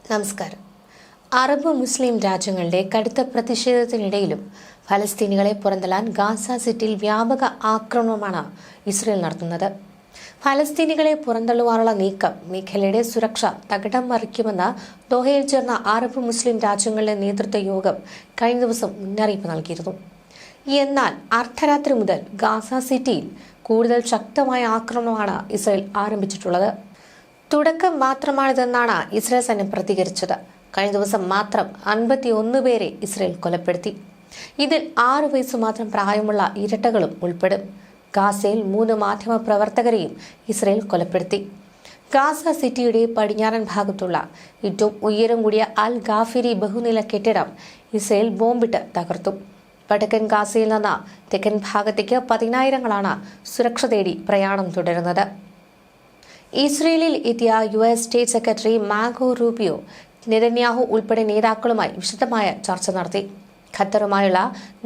നമസ്കാരം. അറബ് മുസ്ലിം രാജ്യങ്ങളുടെ കടുത്ത പ്രതിഷേധത്തിനിടയിലും ഫലസ്തീനികളെ പുറന്തള്ളാൻ ഗാസ സിറ്റിയിൽ വ്യാപക ആക്രമണമാണ് ഇസ്രയേൽ നടത്തുന്നത്. ഫലസ്തീനികളെ പുറന്തള്ളുവാനുള്ള നീക്കം മേഖലയുടെ സുരക്ഷ തകിടം മറിക്കുമെന്ന് ദോഹയിൽ ചേർന്ന അറബ് മുസ്ലിം രാജ്യങ്ങളുടെ നേതൃത്വ യോഗം കഴിഞ്ഞ ദിവസം മുന്നറിയിപ്പ് നൽകിയിരുന്നു. എന്നാൽ അർദ്ധരാത്രി മുതൽ ഗാസ സിറ്റിയിൽ കൂടുതൽ ശക്തമായ ആക്രമണമാണ് ഇസ്രയേൽ ആരംഭിച്ചിട്ടുള്ളത്. തുടക്കം മാത്രമാണിതെന്നാണ് ഇസ്രായേൽ സൈന്യം പ്രതികരിച്ചത്. കഴിഞ്ഞ ദിവസം മാത്രം 51 പേരെ ഇസ്രായേൽ കൊലപ്പെടുത്തി. ഇതിൽ 6 വയസ്സ് മാത്രം പ്രായമുള്ള ഇരട്ടകളും ഉൾപ്പെടും. ഗാസയിൽ 3 മാധ്യമ പ്രവർത്തകരെയും ഇസ്രായേൽ കൊലപ്പെടുത്തി. ഗാസ സിറ്റിയുടെ പടിഞ്ഞാറൻ ഭാഗത്തുള്ള ഏറ്റവും ഉയരം കൂടിയ അൽ ഗാഫിരി ബഹുനില കെട്ടിടം ഇസ്രായേൽ ബോംബിട്ട് തകർത്തു. വടക്കൻ ഗാസയിൽ നിന്ന് തെക്കൻ ഭാഗത്തേക്ക് 10,000-ങ്ങളാണ് സുരക്ഷ തേടി പ്രയാണം തുടരുന്നത്. ഇസ്രയേലിൽ എത്തിയ US state secretary Marco Rubio Netanyahu ഉൾപ്പെടെ നേതാക്കളുമായി വിശദമായ ചർച്ച നടത്തി. ഖത്തറുമായുള്ള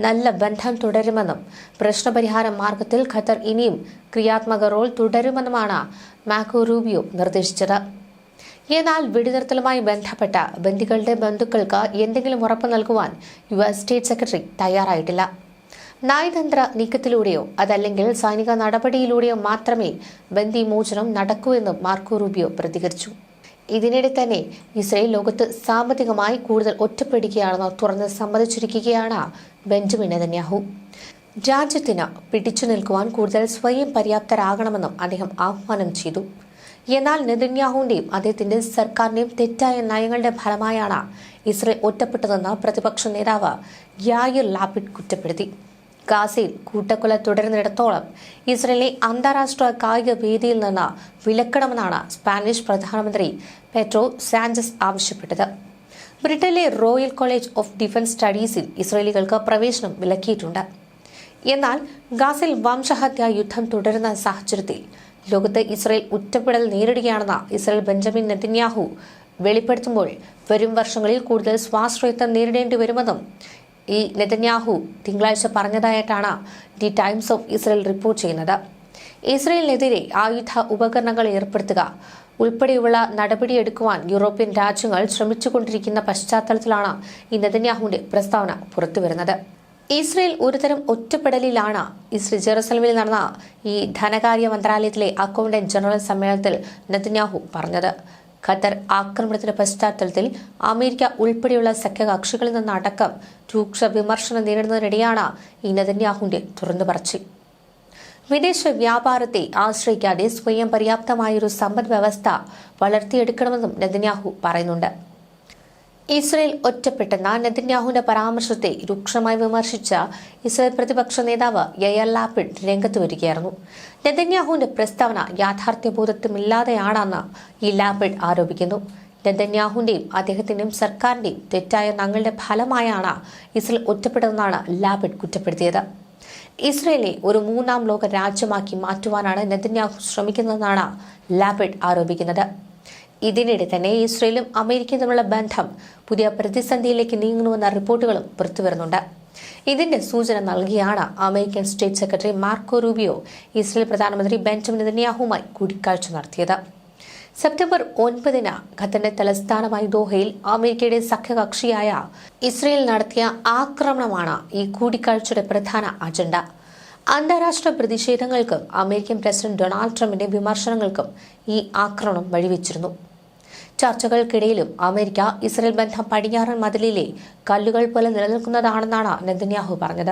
നല്ല ബന്ധം തുടരുമെന്നും പ്രശ്നപരിഹാര മാർഗത്തിൽ ഖത്തർ ഇനിയും ക്രിയാത്മക റോൾ തുടരുമെന്നുമാണ് മാർക്കോ റൂബിയോ നിർദ്ദേശിച്ചത്. എന്നാൽ വെടിനിർത്തലുമായി ബന്ധപ്പെട്ട ബന്ദികളുടെ ബന്ധുക്കൾക്ക് എന്തെങ്കിലും ഉറപ്പ് നൽകുവാൻ US സ്റ്റേറ്റ് സെക്രട്ടറി തയ്യാറായിട്ടില്ല. നയതന്ത്ര നീക്കത്തിലൂടെയോ അതല്ലെങ്കിൽ സൈനിക നടപടിയിലൂടെയോ മാത്രമേ ബന്ദിമോചനം നടക്കൂ എന്നും മാർക്കോ റൂബിയോ പ്രതികരിച്ചു. ഇതിനിടെ തന്നെ ഇസ്രയേൽ ലോകത്ത് സാമ്പത്തികമായി കൂടുതൽ ഒറ്റപ്പെടുകയാണെന്ന് തുറന്ന് സമ്മതിച്ചിരിക്കുകയാണ് ബെഞ്ചമിൻ നെതന്യാഹു. രാജ്യത്തിന് പിടിച്ചു നിൽക്കുവാൻ കൂടുതൽ സ്വയം പര്യാപ്തരാകണമെന്നും അദ്ദേഹം ആഹ്വാനം ചെയ്തു. എന്നാൽ നെതന്യാഹുവിന്റെയും അദ്ദേഹത്തിന്റെ സർക്കാരിന്റെയും തെറ്റായ നയങ്ങളുടെ ഫലമായാണ് ഇസ്രയേൽ ഒറ്റപ്പെട്ടതെന്ന് പ്രതിപക്ഷ നേതാവ് യായിർ ലാപിഡ് കുറ്റപ്പെടുത്തി. ഗാസയിൽ കൂട്ടക്കൊല തുടരുന്നിടത്തോളം ഇസ്രയേലിനെ അന്താരാഷ്ട്ര കായിക വേദിയിൽ നിന്ന് വിലക്കണമെന്നാണ് സ്പാനിഷ് പ്രധാനമന്ത്രി പെഡ്രോ സാഞ്ചസ് ആവശ്യപ്പെട്ടത്. ബ്രിട്ടനിലെ റോയൽ കോളേജ് ഓഫ് ഡിഫൻസ് സ്റ്റഡീസിൽ ഇസ്രയേലികൾക്ക് പ്രവേശനം വിലക്കിയിട്ടുണ്ട്. എന്നാൽ ഗാസയിൽ വംശഹത്യാ യുദ്ധം തുടരുന്ന സാഹചര്യത്തിൽ ലോകത്ത് ഇസ്രയേൽ ഒറ്റപ്പെടൽ നേരിടുകയാണെന്ന് ഇസ്രയേൽ ബെഞ്ചമിൻ നെതന്യാഹു വെളിപ്പെടുത്തുമ്പോൾ വരും വർഷങ്ങളിൽ കൂടുതൽ സ്വാശ്രയത്വം നേരിടേണ്ടി വരുമെന്നും ഈ നെതന്യാഹു തിങ്കളാഴ്ച പറഞ്ഞതായിട്ടാണ് the Times of Israel report ചെയ്യുന്നത്. ഇസ്രയേലിനെതിരെ ആയുധ ഉപകരണങ്ങൾ ഏർപ്പെടുത്തുക ഉൾപ്പെടെയുള്ള നടപടിയെടുക്കുവാൻ യൂറോപ്യൻ രാജ്യങ്ങൾ ശ്രമിച്ചുകൊണ്ടിരിക്കുന്ന പശ്ചാത്തലത്തിലാണ് ഈ നെതന്യാഹുവിന്റെ പ്രസ്താവന പുറത്തുവരുന്നത്. ഇസ്രയേൽ ഒരുതരം ഒറ്റപ്പെടലിലാണ് ജെറുസലമിൽ നടന്ന ഈ ധനകാര്യ മന്ത്രാലയത്തിലെ അക്കൗണ്ടന്റ് ജനറൽ സമ്മേളനത്തിൽ നെതന്യാഹു പറഞ്ഞത്. ഖത്തർ ആക്രമണത്തിന്റെ പശ്ചാത്തലത്തിൽ അമേരിക്ക ഉൾപ്പെടെയുള്ള സഖ്യകക്ഷികളിൽ നിന്നടക്കം രൂക്ഷ വിമർശനം നേരിടുന്നതിനിടെയാണ് ഈ നെതന്യാഹുവിന്റെ തുറന്നു പറച്ചിൽ. വിദേശ വ്യാപാരത്തെ ആശ്രയിക്കാതെ സ്വയം പര്യാപ്തമായൊരു സമ്പദ് വ്യവസ്ഥ വളർത്തിയെടുക്കണമെന്നും നെതന്യാഹു പറയുന്നുണ്ട്. ഇസ്രയേൽ ഒറ്റപ്പെട്ടെന്ന നെതന്യാഹുവിന്റെ പരാമർശത്തെ രൂക്ഷമായി വിമർശിച്ച ഇസ്രയേൽ പ്രതിപക്ഷ നേതാവ് യായിർ ലാപിഡ് രംഗത്ത് വരികയായിരുന്നു. നെതന്യാഹുവിന്റെ പ്രസ്താവന യാഥാർത്ഥ്യബോധത്വമില്ലാതെയാണെന്ന് ഈ ലാപിഡ് ആരോപിക്കുന്നു. നെതന്യാഹുവിന്റെയും അദ്ദേഹത്തിന്റെയും സർക്കാരിന്റെയും തെറ്റായ നയങ്ങളുടെ ഫലമായാണ് ഇസ്രയേൽ ഒറ്റപ്പെട്ടതെന്നാണ് ലാപിഡ് കുറ്റപ്പെടുത്തിയത്. ഇസ്രയേലിനെ ഒരു 3ാം ലോക രാജ്യമാക്കി മാറ്റുവാനാണ് നെതന്യാഹു ശ്രമിക്കുന്നതെന്നാണ് ലാപിഡ് ആരോപിക്കുന്നത്. ഇതിനിടെ തന്നെ ഇസ്രയേലും അമേരിക്കയും തമ്മിലുള്ള ബന്ധം പുതിയ പ്രതിസന്ധിയിലേക്ക് നീങ്ങുന്നുവെന്ന റിപ്പോർട്ടുകളും പുറത്തുവരുന്നുണ്ട്. ഇതിന്റെ സൂചന നൽകിയാണ് American state secretary Marco Rubio Israel പ്രധാനമന്ത്രി ബെഞ്ചമിൻ നെതന്യാഹുവുമായി കൂടിക്കാഴ്ച നടത്തിയത്. സെപ്റ്റംബർ 9 ഖത്തറിന്റെ തലസ്ഥാനമായ ദോഹയിൽ അമേരിക്കയുടെ സഖ്യകക്ഷിയായ ഇസ്രയേൽ നടത്തിയ ആക്രമണമാണ് ഈ കൂടിക്കാഴ്ചയുടെ പ്രധാന അജണ്ട. അന്താരാഷ്ട്ര പ്രതിഷേധങ്ങൾക്കും അമേരിക്കൻ പ്രസിഡന്റ് ഡൊണാൾഡ് ട്രംപിന്റെ വിമർശനങ്ങൾക്കും ഈ ആക്രമണം വഴിവെച്ചിരുന്നു. ചർച്ചകൾക്കിടയിലും അമേരിക്ക ഇസ്രയേൽ ബന്ധം പടിഞ്ഞാറൻ മതിലിലെ കല്ലുകൾ പോലെ നിലനിൽക്കുന്നതാണെന്നാണ് നെതന്യാഹു പറഞ്ഞത്.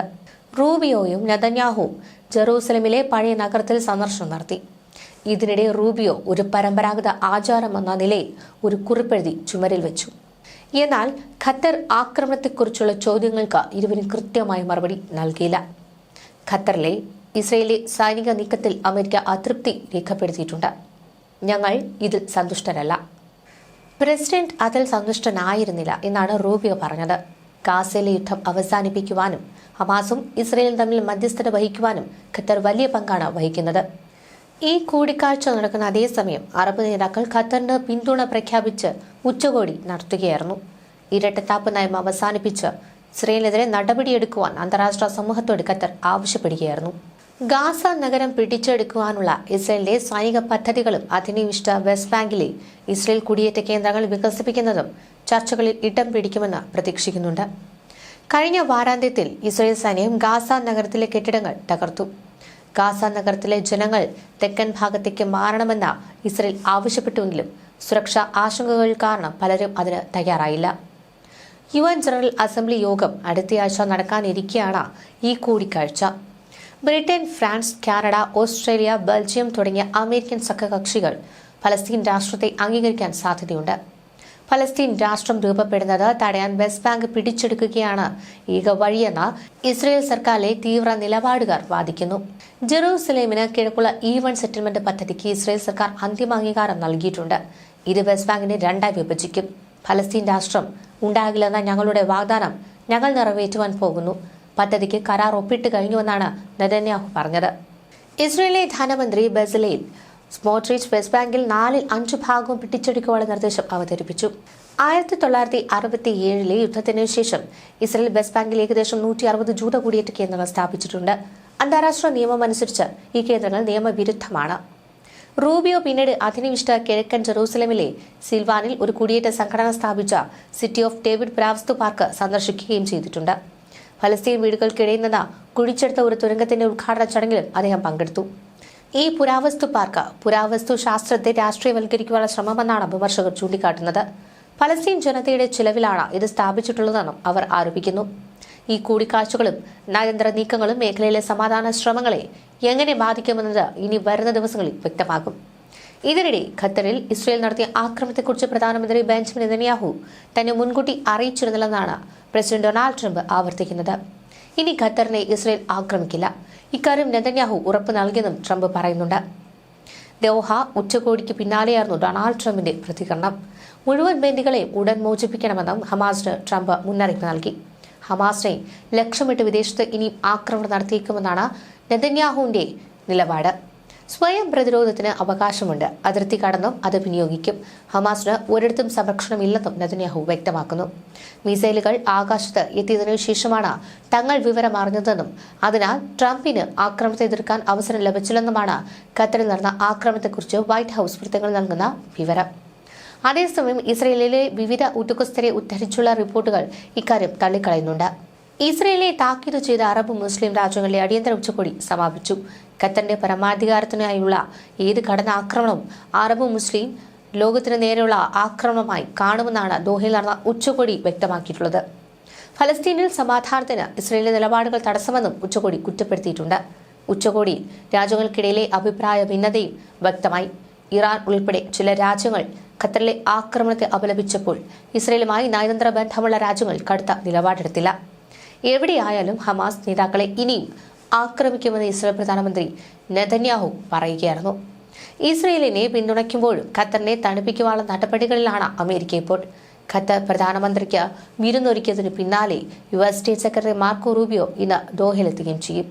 റൂബിയോയും നെതന്യാഹുവും ജെറൂസലമിലെ പഴയ നഗരത്തിൽ സന്ദർശനം നടത്തി. ഇതിനിടെ റൂബിയോ ഒരു പരമ്പരാഗത ആചാരമെന്ന നിലയിൽ ഒരു കുറിപ്പെഴുതി ചുമരിൽ വെച്ചു. എന്നാൽ ഖത്തർ ആക്രമണത്തെക്കുറിച്ചുള്ള ചോദ്യങ്ങൾക്ക് ഇരുവരും കൃത്യമായ മറുപടി നൽകിയില്ല. ഖത്തറിലെ ഇസ്രയേലി സൈനിക നീക്കത്തിൽ അമേരിക്ക അതൃപ്തി രേഖപ്പെടുത്തിയിട്ടുണ്ട്. ഞങ്ങൾ ഇതിൽ സന്തുഷ്ടരല്ല. പ്രസിഡന്റ് അതിൽ സന്തുഷ്ടനായിരുന്നില്ല എന്നാണ് റൂബിയോ പറഞ്ഞത്. ഗാസയിലെ യുദ്ധം അവസാനിപ്പിക്കുവാനും ഹമാസും ഇസ്രയേലും തമ്മിൽ മധ്യസ്ഥത വഹിക്കുവാനും ഖത്തർ വലിയ പങ്കാണ് വഹിക്കുന്നത്. ഈ കൂടിക്കാഴ്ച നടക്കുന്ന അതേസമയം അറബ് നേതാക്കൾ ഖത്തറിന് പിന്തുണ പ്രഖ്യാപിച്ച് ഉച്ചകോടി നടത്തുകയായിരുന്നു. ഇരട്ടത്താപ്പ് നയം അവസാനിപ്പിച്ച് ഇസ്രയേലിനെതിരെ നടപടിയെടുക്കുവാൻ അന്താരാഷ്ട്ര സമൂഹത്തോട് ഖത്തർ ആവശ്യപ്പെടുകയായിരുന്നു. ഗാസ നഗരം പിടിച്ചെടുക്കുവാനുള്ള ഇസ്രയേലിന്റെ സൈനിക പദ്ധതികളും അധിനിവിഷ്ട വെസ്റ്റ് ബാങ്കിലെ ഇസ്രയേൽ കുടിയേറ്റ കേന്ദ്രങ്ങൾ വികസിപ്പിക്കുന്നതും ചർച്ചകളിൽ ഇടം പിടിക്കുമെന്ന് പ്രതീക്ഷിക്കുന്നുണ്ട്. കഴിഞ്ഞ വാരാന്ത്യത്തിൽ ഇസ്രയേൽ സൈന്യം ഗാസ നഗരത്തിലെ കെട്ടിടങ്ങൾ തകർത്തു. ഗാസ നഗരത്തിലെ ജനങ്ങൾ തെക്കൻ ഭാഗത്തേക്ക് മാറണമെന്ന് ഇസ്രയേൽ ആവശ്യപ്പെട്ടുവെങ്കിലും സുരക്ഷാ ആശങ്കകൾ കാരണം പലരും അതിന് തയ്യാറായില്ല. UN ജനറൽ അസംബ്ലി യോഗം അടുത്തയാഴ്ച നടക്കാനിരിക്കെയാണ് ഈ കൂടിക്കാഴ്ച. Britain, France, Canada, Australia, Belgium തുടങ്ങിയ അമേരിക്കൻ സഖ്യകക്ഷികൾ ഫലസ്തീൻ രാഷ്ട്രത്തെ അംഗീകരിക്കാൻ സാധ്യതയുണ്ട്. ഫലസ്തീൻ രാഷ്ട്രം രൂപപ്പെടുന്നത് തടയാൻ വെസ്റ്റ് ബാങ്ക് പിടിച്ചെടുക്കുകയാണ് ഏക വഴിയെന്ന് ഇസ്രയേൽ സർക്കാരിലെ തീവ്ര നിലപാടുകാർ വാദിക്കുന്നു. ജെറൂസലേമിന് കിഴക്കുള്ള E1 സെറ്റിൽമെന്റ് പദ്ധതിക്ക് ഇസ്രയേൽ സർക്കാർ അന്തിമ അംഗീകാരം നൽകിയിട്ടുണ്ട്. ഇത് വെസ്റ്റ് ബാങ്കിനെ രണ്ടായി വിഭജിക്കും. ഫലസ്തീൻ രാഷ്ട്രം ഉണ്ടാകില്ലെന്ന ഞങ്ങളുടെ വാഗ്ദാനം ഞങ്ങൾ നിറവേറ്റുവാൻ പോകുന്നു. പദ്ധതിക്ക് കരാർ ഒപ്പിട്ട് കഴിഞ്ഞുവെന്നാണ് നെതന്യാഹു പറഞ്ഞത്. ഇസ്രയേലിലെ ധനമന്ത്രി ബെസലേൽ സ്മോട്രിച്ച് വെസ്റ്റ് ബാങ്കിൽ 4/5 ഭാഗവും പിടിച്ചെടുക്കുവാനുള്ള നിർദ്ദേശം അവതരിപ്പിച്ചു. 1967 യുദ്ധത്തിന് ശേഷം ഇസ്രയേൽ വെസ്റ്റ് ബാങ്കിൽ ഏകദേശം 160 ജൂത കുടിയേറ്റ കേന്ദ്രങ്ങൾ സ്ഥാപിച്ചിട്ടുണ്ട്. അന്താരാഷ്ട്ര നിയമം അനുസരിച്ച് ഈ കേന്ദ്രങ്ങൾ നിയമവിരുദ്ധമാണ്. റൂബിയോ പിന്നീട് അധിനിവിഷ്ട കിഴക്കൻ ജെറൂസലേമിലെ സിൽവാനിൽ ഒരു കുടിയേറ്റ സംഘടന സ്ഥാപിച്ച സിറ്റി ഓഫ് ഡേവിഡ് പുരാവസ്തു പാർക്ക് സന്ദർശിക്കുകയും ചെയ്തിട്ടുണ്ട്. ഫലസ്തീൻ വീടുകൾക്കിടയിൽ നിന്ന് കുഴിച്ചെടുത്ത ഒരു തുരങ്കത്തിന്റെ ഉദ്ഘാടന ചടങ്ങിലും അദ്ദേഹം പങ്കെടുത്തു. ഈ പുരാവസ്തു പാർക്ക് പുരാവസ്തു ശാസ്ത്രത്തെ രാഷ്ട്രീയവൽക്കരിക്കുവാനുള്ള ശ്രമമെന്നാണ് വിമർശകർ ചൂണ്ടിക്കാട്ടുന്നത്. ഫലസ്തീൻ ജനതയുടെ ചിലവിലാണ് ഇത് സ്ഥാപിച്ചിട്ടുള്ളതെന്നും അവർ ആരോപിക്കുന്നു. ഈ കൂടിക്കാഴ്ചകളും നയതന്ത്ര നീക്കങ്ങളും മേഖലയിലെ സമാധാന ശ്രമങ്ങളെ എങ്ങനെ ബാധിക്കുമെന്നത് ഇനി വരുന്ന ദിവസങ്ങളിൽ വ്യക്തമാകും. ഇതിനിടെ ഖത്തറിൽ ഇസ്രയേൽ നടത്തിയ ആക്രമണത്തെക്കുറിച്ച് പ്രധാനമന്ത്രി ബെഞ്ചമിൻ നെതന്യാഹു തന്നെ മുൻകൂട്ടി അറിയിച്ചിരുന്നില്ലെന്നാണ് പ്രസിഡന്റ് ഡൊണാൾഡ് ട്രംപ് ആവർത്തിക്കുന്നത്. ഇനി ഖത്തറിനെ ഇസ്രയേൽ ആക്രമിക്കില്ല. ഇക്കാര്യം നെതന്യാഹു ഉറപ്പ് നൽകിയെന്നും ട്രംപ് പറയുന്നുണ്ട്. ദോഹ ഉച്ചകോടിക്ക് പിന്നാലെയായിരുന്നു ഡൊണാൾഡ് ട്രംപിന്റെ പ്രതികരണം. മുഴുവൻ ബന്ദികളെയും ഉടൻ മോചിപ്പിക്കണമെന്നും ഹമാസിന് ട്രംപ് മുന്നറിയിപ്പ് നൽകി. ഹമാസിനെ ലക്ഷ്യമിട്ട് വിദേശത്ത് ഇനിയും ആക്രമണം നടത്തിയേക്കുമെന്നാണ് നെതന്യാഹുവിന്റെ നിലപാട്. സ്വയം പ്രതിരോധത്തിന് അവകാശമുണ്ട്. അതിർത്തി കടന്നും അത് വിനിയോഗിക്കും. ഹമാസിന് ഒരിടത്തും സംരക്ഷണമില്ലെന്നും നെതന്യാഹു വ്യക്തമാക്കുന്നു. മിസൈലുകൾ ആകാശത്ത് എത്തിയതിനു ശേഷമാണ് തങ്ങൾ വിവരം അറിഞ്ഞതെന്നും അതിനാൽ ട്രംപിന് ആക്രമണത്തെ എതിർക്കാൻ അവസരം ലഭിച്ചില്ലെന്നുമാണ് ഖത്തറിൽ നടന്ന ആക്രമണത്തെക്കുറിച്ച് വൈറ്റ് ഹൌസ് വൃത്തങ്ങൾ നൽകുന്ന വിവരം. അതേസമയം ഇസ്രയേലിലെ വിവിധ ഉദ്യോഗസ്ഥരെ ഉദ്ധരിച്ചുള്ള റിപ്പോർട്ടുകൾ ഇക്കാര്യം തള്ളിക്കളയുന്നുണ്ട്. ഇസ്രയേലിനെ താക്കീത് ചെയ്ത അറബ് മുസ്ലിം രാജ്യങ്ങളിലെ അടിയന്തര ഉച്ചകോടി സമാപിച്ചു. ഖത്തറിന്റെ പരമാധികാരത്തിനായുള്ള ഏത് കടന്നാക്രമണവും അറബ് മുസ്ലിം ലോകത്തിന് നേരെയുള്ള ആക്രമണമായി കാണുമെന്നാണ് ദോഹയിൽ നടന്ന ഉച്ചകോടി വ്യക്തമാക്കിയിട്ടുള്ളത്. ഫലസ്തീനിൽ സമാധാനത്തിന് ഇസ്രയേലിന്റെ നിലപാടുകൾ തടസ്സമെന്നും ഉച്ചകോടി കുറ്റപ്പെടുത്തിയിട്ടുണ്ട്. ഉച്ചകോടിയിൽ രാജ്യങ്ങൾക്കിടയിലെ അഭിപ്രായ ഭിന്നതയും വ്യക്തമായി. ഇറാൻ ഉൾപ്പെടെ ചില രാജ്യങ്ങൾ ഖത്തറിലെ ആക്രമണത്തെ അപലപിച്ചപ്പോൾ ഇസ്രയേലുമായി നയതന്ത്ര ബന്ധമുള്ള രാജ്യങ്ങൾ കടുത്ത നിലപാടെടുത്തില്ല. എവിടെയായാലും ഹമാസ് നേതാക്കളെ ഇനിയും ആക്രമിക്കുമെന്ന് ഇസ്രായേൽ പ്രധാനമന്ത്രി നെതന്യാഹു പറയുകയായിരുന്നു. ഇസ്രയേലിനെ പിന്തുണയ്ക്കുമ്പോഴും ഖത്തറിനെ തണുപ്പിക്കുവാനുള്ള നടപടികളിലാണ് അമേരിക്ക ഇപ്പോൾ. ഖത്തർ പ്രധാനമന്ത്രിക്ക് വിരുന്നൊരുക്കിയതിനു പിന്നാലെ US state secretary Marco Rubio ഇന്ന് ദോഹയിലെത്തുകയും ചെയ്യും.